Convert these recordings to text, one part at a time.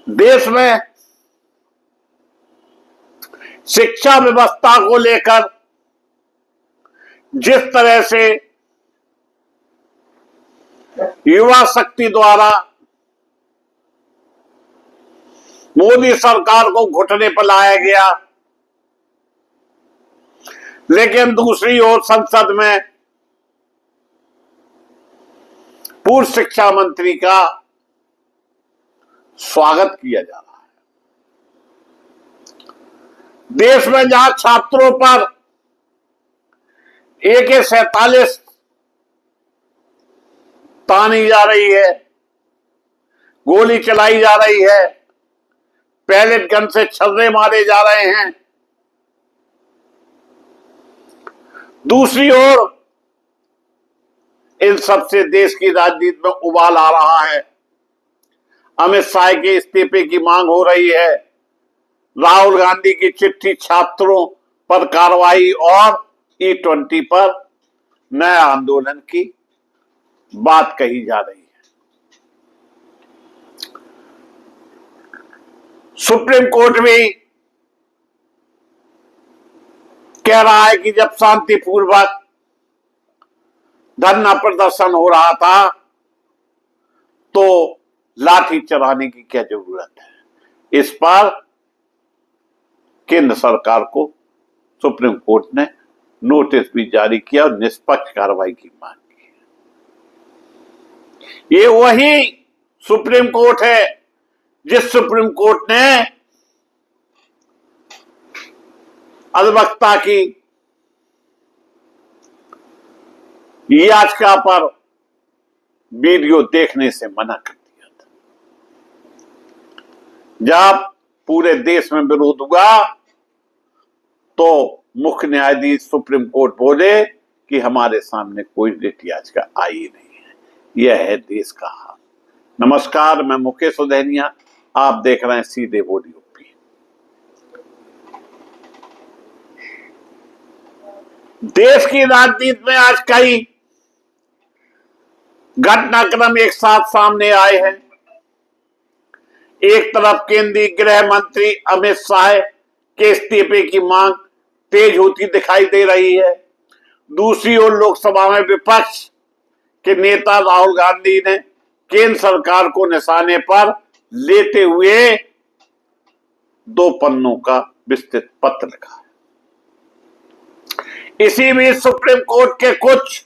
देश में शिक्षा व्यवस्था को लेकर जिस तरह से युवा शक्ति द्वारा मोदी सरकार को घुटने पर लाया गया, लेकिन दूसरी ओर संसद में पूर्व शिक्षा मंत्री का स्वागत किया जा रहा है। देश में जहां छात्रों पर AK-47 तानी जा रही है, गोली चलाई जा रही है, पैलेट गन से छर्रे मारे जा रहे हैं, दूसरी ओर इन सबसे देश की राजनीति में उबाल आ रहा है। अमित शाह के इस्तीफे की मांग हो रही है, राहुल गांधी की चिट्ठी छात्रों पर कार्रवाई और E20 पर नए आंदोलन की बात कही जा रही है। सुप्रीम कोर्ट भी कह रहा है कि जब शांतिपूर्वक धरना प्रदर्शन हो रहा था तो लाठी चलाने की क्या जरूरत है। इस पर केंद्र सरकार को सुप्रीम कोर्ट ने नोटिस भी जारी किया और निष्पक्ष कार्रवाई की मांग की। ये वही सुप्रीम कोर्ट है जिस सुप्रीम कोर्ट ने अधिवक्ता की याचिका पर वीडियो देखने से मना कर दिया था। जब पूरे देश में विरोध हुआ तो मुख्य न्यायाधीश सुप्रीम कोर्ट बोले कि हमारे सामने कोई रिट याचिका आई नहीं है। यह है देश का हाल। नमस्कार, मैं मुकेश उदैनिया, आप देख रहे हैं सीधे बोल यूपी। देश की राजनीति में आज कई घटनाक्रम एक साथ सामने आए हैं। एक तरफ केंद्रीय गृह मंत्री अमित शाह के इस्तीफे की मांग तेज होती दिखाई दे रही है। दूसरी ओर लोकसभा में विपक्ष के नेता राहुल गांधी ने केंद्र सरकार को निशाने पर लेते हुए 2 पन्नों का विस्तृत पत्र लिखा है। इसी बीच सुप्रीम कोर्ट के कुछ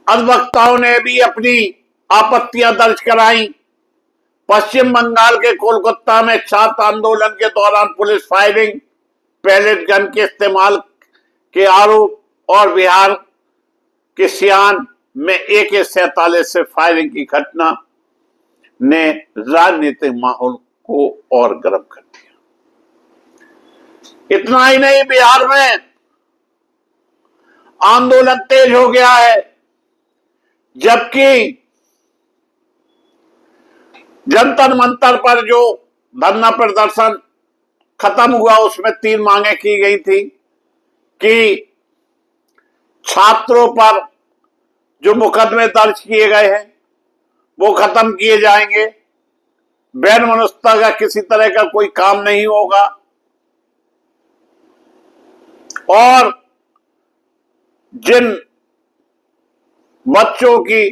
अधिवक्ताओं ने भी अपनी आपत्तियां दर्ज कराई। पश्चिम बंगाल के कोलकाता में छात्र आंदोलन के दौरान पुलिस फायरिंग, पैलेट गन के इस्तेमाल के आरोप और बिहार के सियान में AK-47 से फायरिंग की घटना ने राजनीतिक माहौल को और गर्म कर दिया। इतना ही नहीं, बिहार में आंदोलन तेज हो गया है, जबकि जंतर मंतर पर जो धरना प्रदर्शन खत्म हुआ उसमें 3 मांगे की गई थी कि छात्रों पर जो मुकदमे दर्ज किए गए हैं वो खत्म किए जाएंगे, बैन मनुष्यता का किसी तरह का कोई काम नहीं होगा, और जिन बच्चों की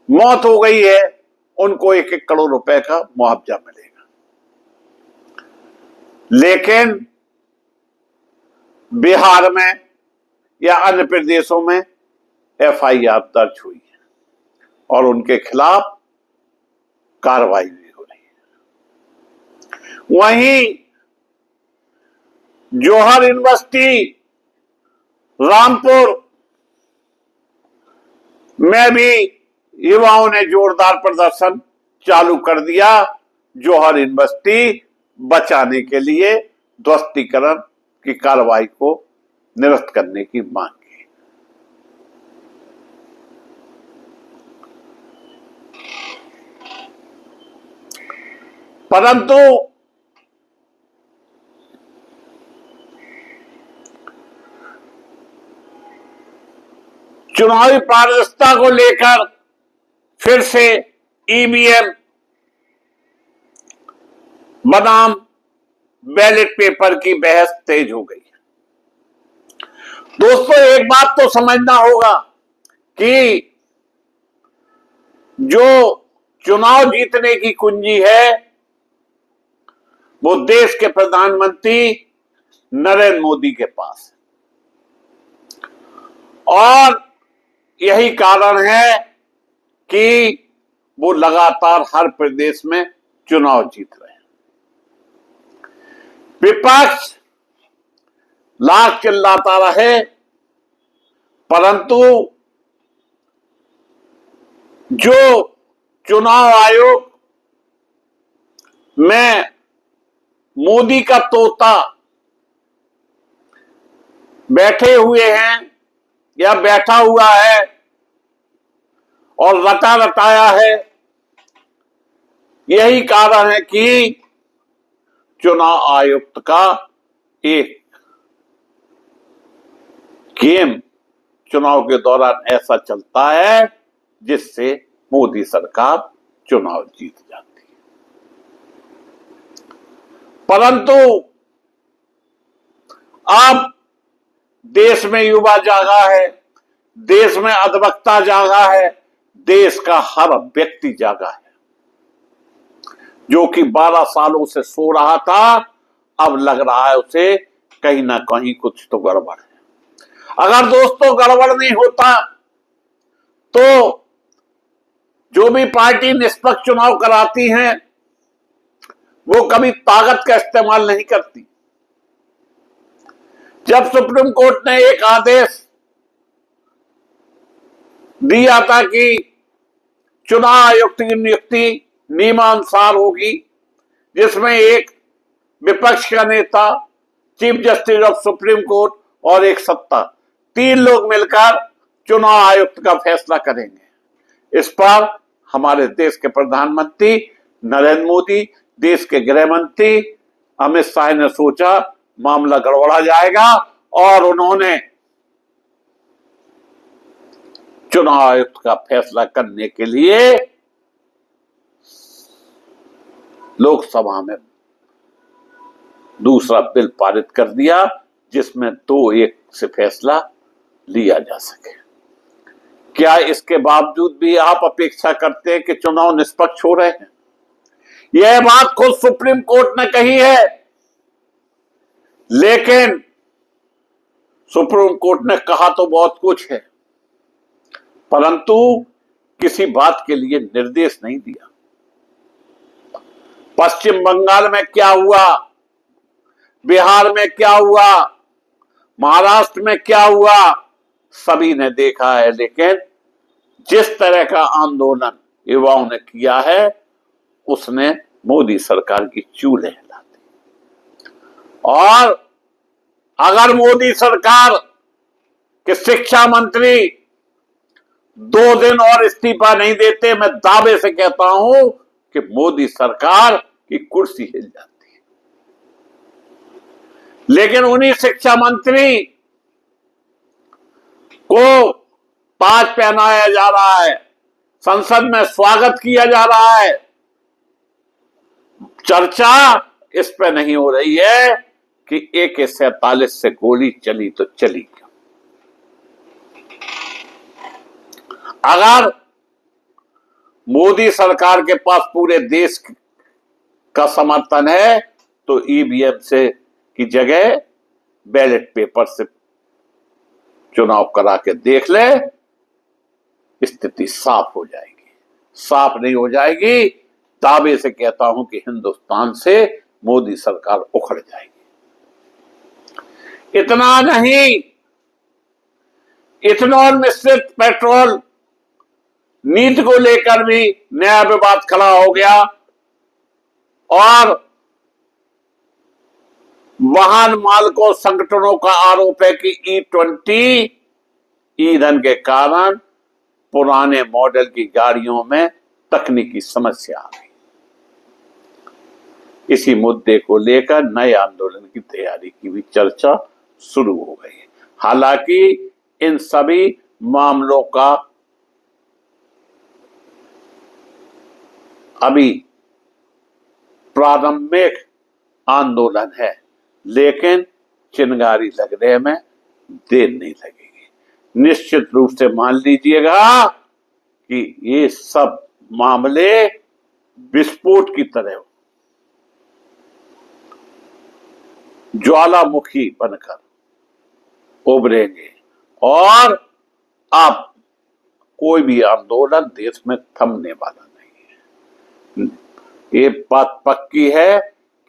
मौत हो गई है उनको 1-1 करोड़ रुपए का मुआवजा मिलेगा। लेकिन बिहार में या अन्य प्रदेशों में FIR दर्ज हुई है और उनके खिलाफ कार्रवाई भी हो रही है। वहीं जौहर यूनिवर्सिटी रामपुर में भी युवाओं ने जोरदार प्रदर्शन चालू कर दिया। जौहर यूनिवर्सिटी बचाने के लिए ध्वस्तीकरण की कार्रवाई को निरस्त करने की मांग की। परंतु चुनावी पारदर्शिता को लेकर फिर से EVM बनाम बैलेट पेपर की बहस तेज हो गई। दोस्तों, एक बात तो समझना होगा कि जो चुनाव जीतने की कुंजी है वो देश के प्रधानमंत्री नरेंद्र मोदी के पास है और यही कारण है कि वो लगातार हर प्रदेश में चुनाव जीत रहे हैं। विपक्ष लाख चिल्लाता रहे, परंतु जो चुनाव आयोग में मोदी का तोता बैठे हुए हैं या बैठा हुआ है और रटा रटाया है, यही कारण है कि चुनाव आयुक्त का एक गेम चुनाव के दौरान ऐसा चलता है जिससे मोदी सरकार चुनाव जीत जाती है। परंतु अब देश में युवा जागा है, देश में अधिवक्ता जागा है, देश का हर व्यक्ति जागा है, जो कि 12 सालों से सो रहा था, अब लग रहा है उसे कहीं ना कहीं कुछ तो गड़बड़ है। अगर दोस्तों गड़बड़ नहीं होता तो जो भी पार्टी निष्पक्ष चुनाव कराती हैं वो कभी ताकत का इस्तेमाल नहीं करती। जब सुप्रीम कोर्ट ने एक आदेश दिया था कि चुनाव आयुक्त की नियुक्ति नियमानुसार होगी, जिसमें एक विपक्ष का नेता, chief justice of supreme court और एक सत्ता, 3 लोग मिलकर चुनाव आयुक्त का फैसला करेंगे। इस पर हमारे देश के प्रधानमंत्री नरेंद्र मोदी, देश के गृह मंत्री अमित शाह ने सोचा मामला गड़बड़ा जाएगा और उन्होंने चुनाव आयुक्त का फैसला करने के लिए लोकसभा में दूसरा बिल पारित कर दिया, जिसमें 2-1 से फैसला लिया जा सके। क्या इसके बावजूद भी आप अपेक्षा करते हैं कि चुनाव निष्पक्ष हो रहे हैं? यह बात खुद सुप्रीम कोर्ट ने कही है, लेकिन सुप्रीम कोर्ट ने कहा तो बहुत कुछ है, परंतु किसी बात के लिए निर्देश नहीं दिया। पश्चिम बंगाल में क्या हुआ, बिहार में क्या हुआ, महाराष्ट्र में क्या हुआ, सभी ने देखा है, लेकिन जिस तरह का आंदोलन युवाओं ने किया है उसने मोदी सरकार की चूल्हे हिला दी। और अगर मोदी सरकार के शिक्षा मंत्री 2 दिन और इस्तीफा नहीं देते, मैं दावे से कहता हूं कि मोदी सरकार की कुर्सी हिल जाती है। लेकिन उन्हीं शिक्षा मंत्री को ताज पहनाया जा रहा है, संसद में स्वागत किया जा रहा है, चर्चा इस पे नहीं हो रही है कि AK-47 से गोली चली तो चली क्यों। अगर मोदी सरकार के पास पूरे देश का समर्थन है तो EVM से की जगह बैलेट पेपर से चुनाव करा के देख ले, स्थिति साफ हो जाएगी। साफ नहीं हो जाएगी, दावे से कहता हूं कि हिंदुस्तान से मोदी सरकार उखड़ जाएगी। इतना नहीं, इथेनॉल मिश्रित पेट्रोल नीति को लेकर भी नया विवाद खड़ा हो गया और वाहन मालिकों संगठनों का आरोप है कि E20 ईंधन के कारण पुराने मॉडल की गाड़ियों में तकनीकी समस्या आ गई। इसी मुद्दे को लेकर नए आंदोलन की तैयारी की भी चर्चा शुरू हो गई है। हालांकि इन सभी मामलों का अभी प्रारंभिक आंदोलन है, लेकिन चिंगारी लगने में देर नहीं लगेगी। निश्चित रूप से मान लीजिएगा कि ये सब मामले विस्फोट की तरह ज्वालामुखी बनकर उभरेंगे और अब कोई भी आंदोलन देश में थमने वाला नहीं है। ये बात पक्की है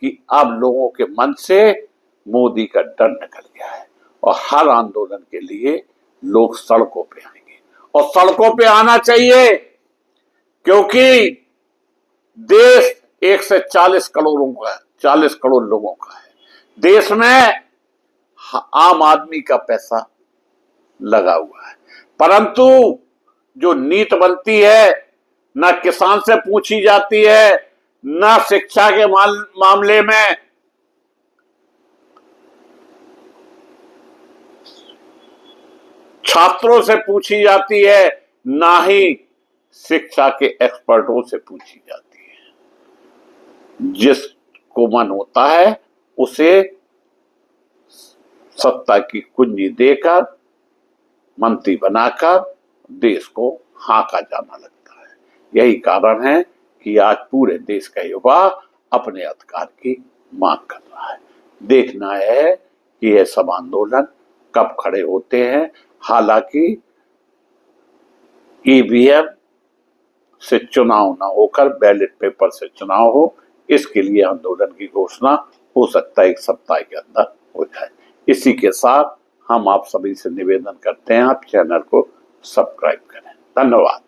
कि अब लोगों के मन से मोदी का डर निकल गया है और हर आंदोलन के लिए लोग सड़कों पे आएंगे और सड़कों पे आना चाहिए, क्योंकि देश 1 से 40 करोड़ों का है, 40 करोड़ लोगों का है। देश में आम आदमी का पैसा लगा हुआ है, परंतु जो नीति बनती है ना किसान से पूछी जाती है, ना शिक्षा के मामले में छात्रों से पूछी जाती है, ना ही शिक्षा के एक्सपर्टों से पूछी जाती है। जिसको मन होता है उसे सत्ता की कुंजी देकर मंत्री बनाकर देश को हाँका जाना लगता है। यही कारण है कि आज पूरे देश का युवा अपने अधिकार की मांग कर रहा है। देखना है कि यह सब आंदोलन कब खड़े होते हैं। हालांकि ईवीएम से चुनाव ना होकर बैलेट पेपर से चुनाव हो, इसके लिए आंदोलन की घोषणा हो सकता है 1 सप्ताह के अंदर हो जाए। इसी के साथ हम आप सभी से निवेदन करते हैं, आप चैनल को सब्सक्राइब करें। धन्यवाद।